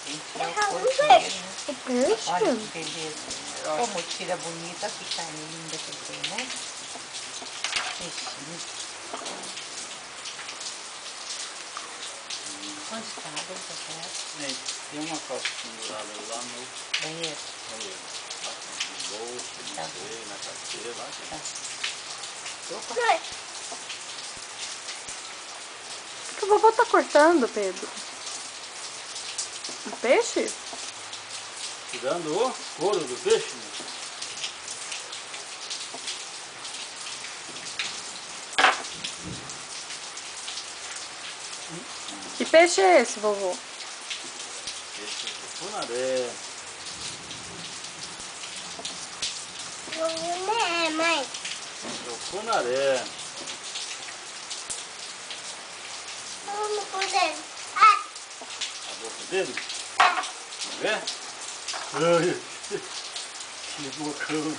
Esse é o corpo dele, né? O peixe? Olha que beleza. Como tira bonita, que carne linda que tem, né? Peixinho. Onde está? Onde está? Tem uma calça pendurada lá no Banheiro. banheiro. No bolso, não sei, na carteira, lá tem. Opa. Que a vovó tá cortando, Pedro? O peixe? Tirando o couro do peixe? Que peixe é esse, vovô? Esse é o funaré. Não é, mãe. Esse é o funaré. Vamos poder. Ah, A boca dele? Vamos ver? Ai, que bocão.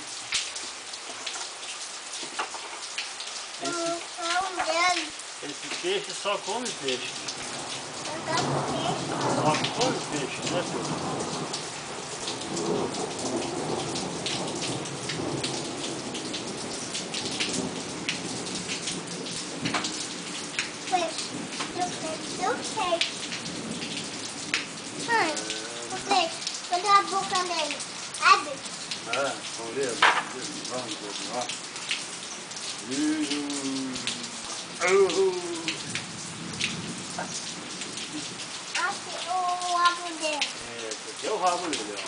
Esse peixe só come peixe. Só come peixe, né, filho? Mãe, cadê a boca dele? Abre. Vamos ver, vamos ver, ó. Aqui o rabo dele. Esse aqui é o rabo dele, ó.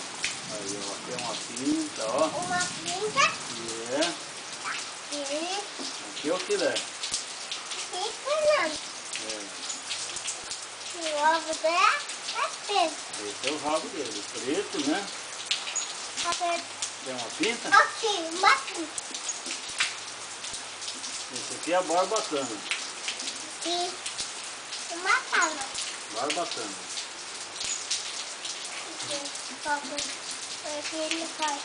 Aí, ó, aqui é uma pinta, ó. Uma pinta. É. Aqui. Aqui é o filé. Aqui, Fernando. É. E o rabo dele é preto. Esse é o rabo dele, preto, né? Tem uma pinta. Aqui, uma pinta. Esse aqui é a barbatana. E uma tábua. Barbatana. Aqui ele faz.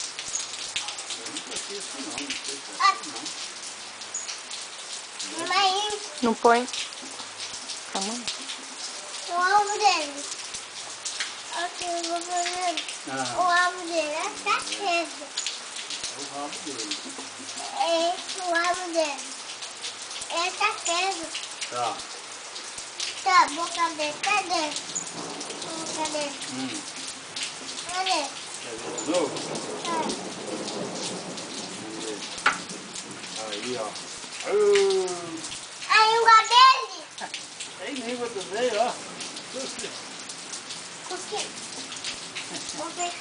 Eu nunca fiz isso não sei se é isso não. Mãe, Não põe? Calma. o rabo dele. Aqui eu vou fazer. O rabo dele é fraqueza. É o rabo dele. Esse o rabo dele. É fraqueza. Tá. Tá, a boca dele, cadê? A boca dele. Cadê? Quer ver de novo? Tá. Vamos ver. Aí, ó. A língua dele. Tem língua também, ó. Porque. Vamos ver.